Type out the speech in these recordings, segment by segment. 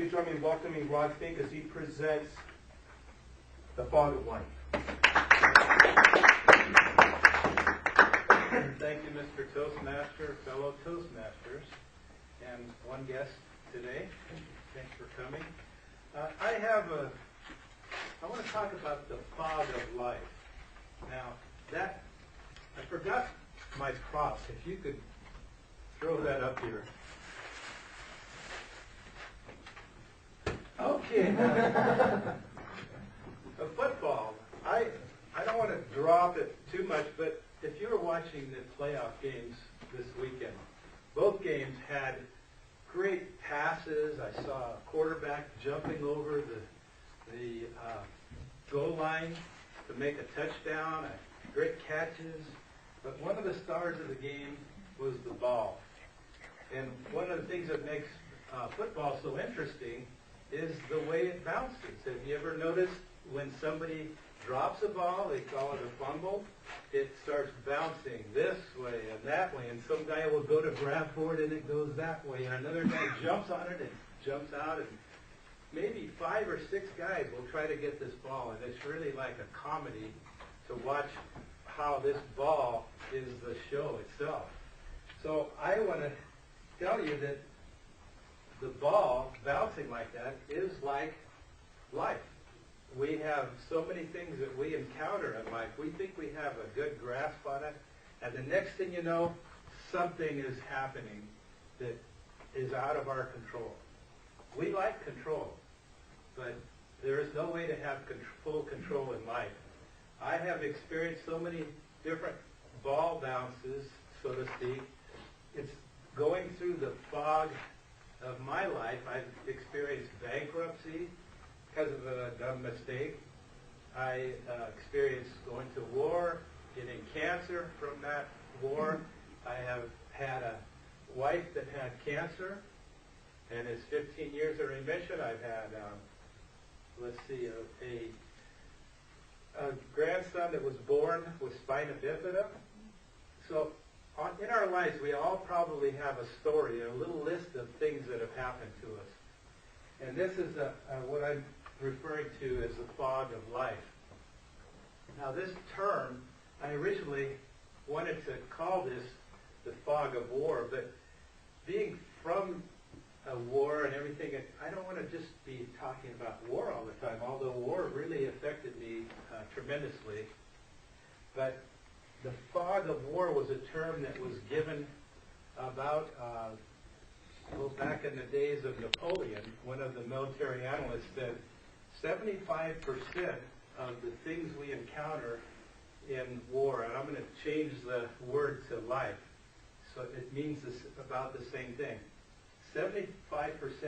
please join me in welcoming Rod Fink as he presents The Fog of Life. Thank you, Mr. Toastmaster, fellow Toastmasters, and one guest today. Thanks for coming. I want to talk about the fog of life. Now, I forgot my props. If you could throw that up here. Okay. A football. I don't want to drop it too much, but if you were watching the playoff games this weekend, both games had great passes. I saw a quarterback jumping over the goal line to make a touchdown, great catches. But one of the stars of the game was the ball. And one of the things that makes football so interesting is the way it bounces. Have you ever noticed when somebody drops a ball, they call it a fumble, it starts bouncing this way and that way, and some guy will go to grab for it and it goes that way, and another guy jumps on it and jumps out, and maybe 5 or 6 guys will try to get this ball, and it's really like a comedy to watch how this ball is the show itself. So I want to tell you that the ball bouncing like that is like life. We have so many things that we encounter in life. We think we have a good grasp on it, and the next thing you know, something is happening that is out of our control. We like control, but there is no way to have full control in life. I have experienced so many different ball bounces, so to speak. It's going through the fog of my life. I've experienced bankruptcy because of a dumb mistake. I experienced going to war, getting cancer from that war. I have had a wife that had cancer, and it's 15 years of remission. I've had, a grandson that was born with spina bifida. So in our lives, we all probably have a story, a little list of things that have happened to us. And this is what I'm referring to as the fog of life. Now, this term, I originally wanted to call this the fog of war, but being from a war and everything, I don't want to just be talking about war all the time, although war really affected me tremendously. But the fog of war was a term that was given about back in the days of Napoleon. One of the military analysts said 75% of the things we encounter in war, and I'm going to change the word to life, so it means about the same thing. 75%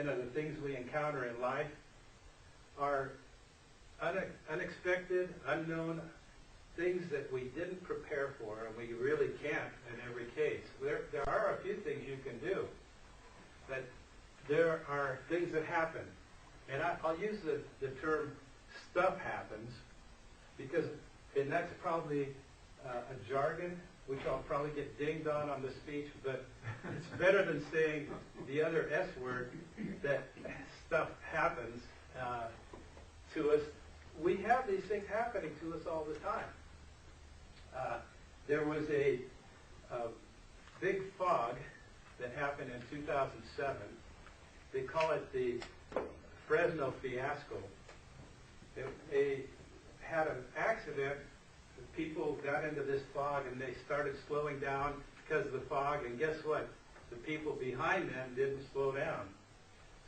of the things we encounter in life are unexpected, unknown, things that we didn't prepare for, and we really can't in every case. There are a few things you can do, but there are things that happen. And I'll use the term stuff happens, and that's probably a jargon, which I'll probably get dinged on the speech, but it's better than saying the other S word, that stuff happens to us. We have these things happening to us all the time. There was a big fog that happened in 2007. They call it the Fresno fiasco. They had an accident. People got into this fog and they started slowing down because of the fog, and guess what? The people behind them didn't slow down.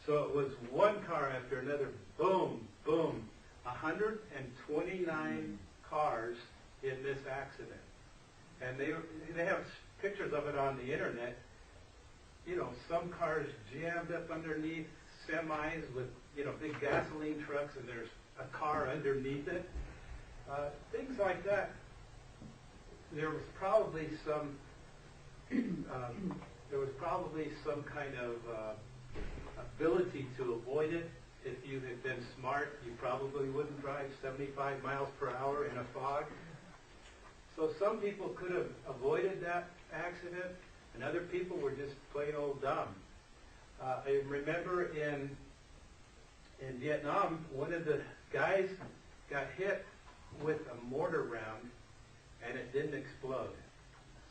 So it was one car after another, boom, boom, 129 cars in this accident. And they have pictures of it on the internet. You know, some cars jammed up underneath semis with, big gasoline trucks, and there's a car underneath it. Things like that. There was probably some kind of ability to avoid it. If you had been smart, you probably wouldn't drive 75 miles per hour in a fog. So some people could have avoided that accident, and other people were just plain old dumb. I remember in in Vietnam, one of the guys got hit with a mortar round, and it didn't explode.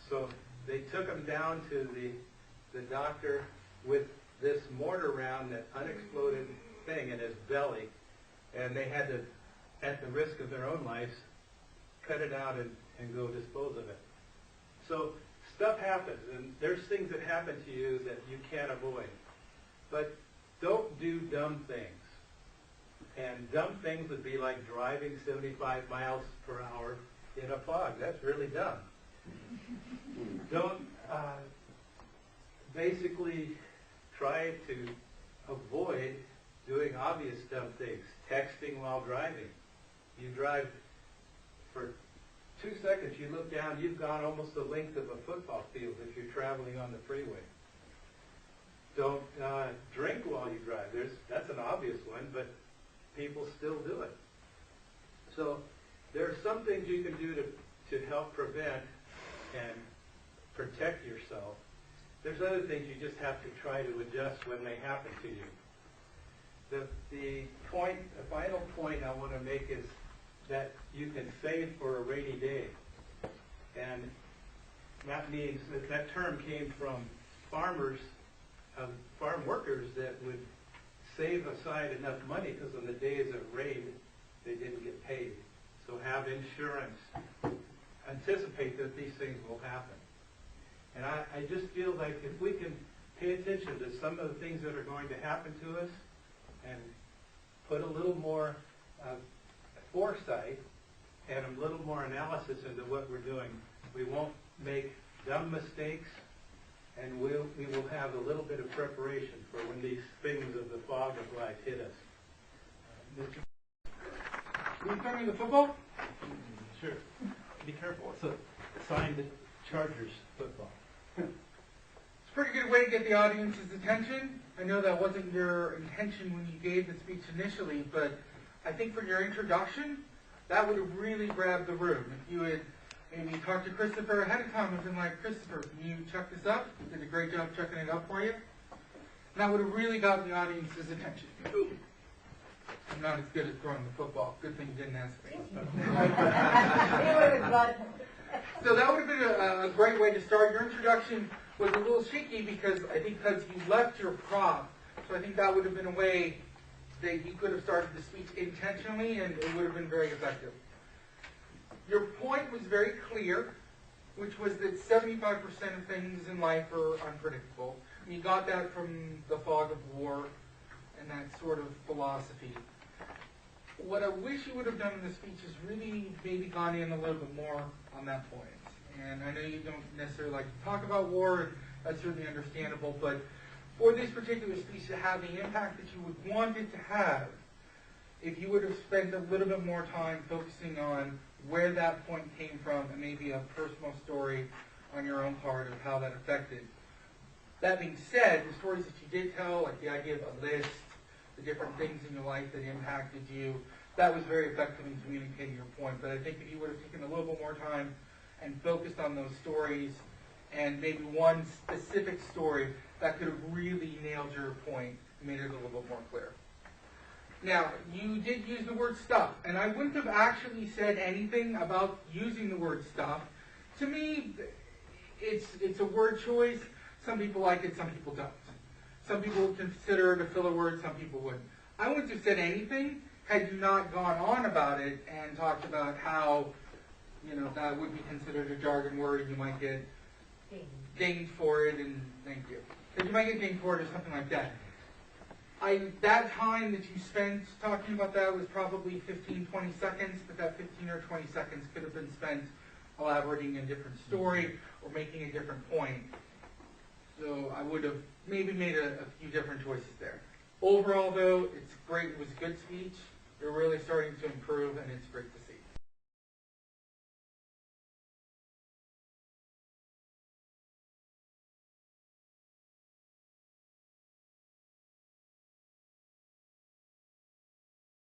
So they took him down to the doctor with this mortar round, that unexploded thing in his belly, and they had to, at the risk of their own lives, cut it out and go dispose of it. So stuff happens, and there's things that happen to you that you can't avoid. But don't do dumb things. And dumb things would be like driving 75 miles per hour in a fog. That's really dumb. Don't basically try to avoid doing obvious dumb things. Texting while driving. You drive for 2 seconds, you look down, you've gone almost the length of a football field if you're traveling on the freeway. Don't drink while you drive. That's an obvious one, but people still do it. So there are some things you can do to help prevent and protect yourself. There's other things you just have to try to adjust when they happen to you. The final point I want to make is that you can save for a rainy day. And that means that term came from farmers, farm workers that would save aside enough money because on the days of rain, they didn't get paid. So have insurance. Anticipate that these things will happen. And I just feel like if we can pay attention to some of the things that are going to happen to us and put a little more foresight and a little more analysis into what we're doing, we won't make dumb mistakes, and we will have a little bit of preparation for when these things of the fog of life hit us. Can we turn to the football? Sure. Be careful. It's a signed Chargers football. It's a pretty good way to get the audience's attention. I know that wasn't your intention when you gave the speech initially, but I think for your introduction, that would have really grabbed the room. If you had maybe talked to Christopher ahead of time and been like, Christopher, can you check this up? He did a great job checking it up for you. And that would have really got the audience's attention. I'm not as good at throwing the football. Good thing you didn't ask me. So that would have been a great way to start. Your introduction was a little shaky because you left your prop. So I think that would have been a way that you could have started the speech intentionally, and it would have been very effective. Your point was very clear, which was that 75% of things in life are unpredictable. And you got that from the fog of war and that sort of philosophy. What I wish you would have done in the speech is really maybe gone in a little bit more on that point. And I know you don't necessarily like to talk about war, and that's certainly understandable, but for this particular speech to have the impact that you would want it to have, if you would have spent a little bit more time focusing on where that point came from and maybe a personal story on your own part of how that affected. That being said, the stories that you did tell, like the idea of a list, the different things in your life that impacted you, that was very effective in communicating your point. But I think if you would have taken a little bit more time and focused on those stories and maybe one specific story, that could have really nailed your point and made it a little bit more clear. Now, you did use the word stuff, and I wouldn't have actually said anything about using the word stuff. To me, it's a word choice. Some people like it, some people don't. Some people would consider it a filler word, some people wouldn't. I wouldn't have said anything had you not gone on about it and talked about how, that would be considered a jargon word, and you might get dinged for it, and thank you. That you might get dinged for it or something like that. That time that you spent talking about that was probably 15, 20 seconds, but that 15 or 20 seconds could have been spent elaborating a different story or making a different point. So I would have maybe made a few different choices there. Overall, though, it's great. It was a good speech. You're really starting to improve, and it's great to see.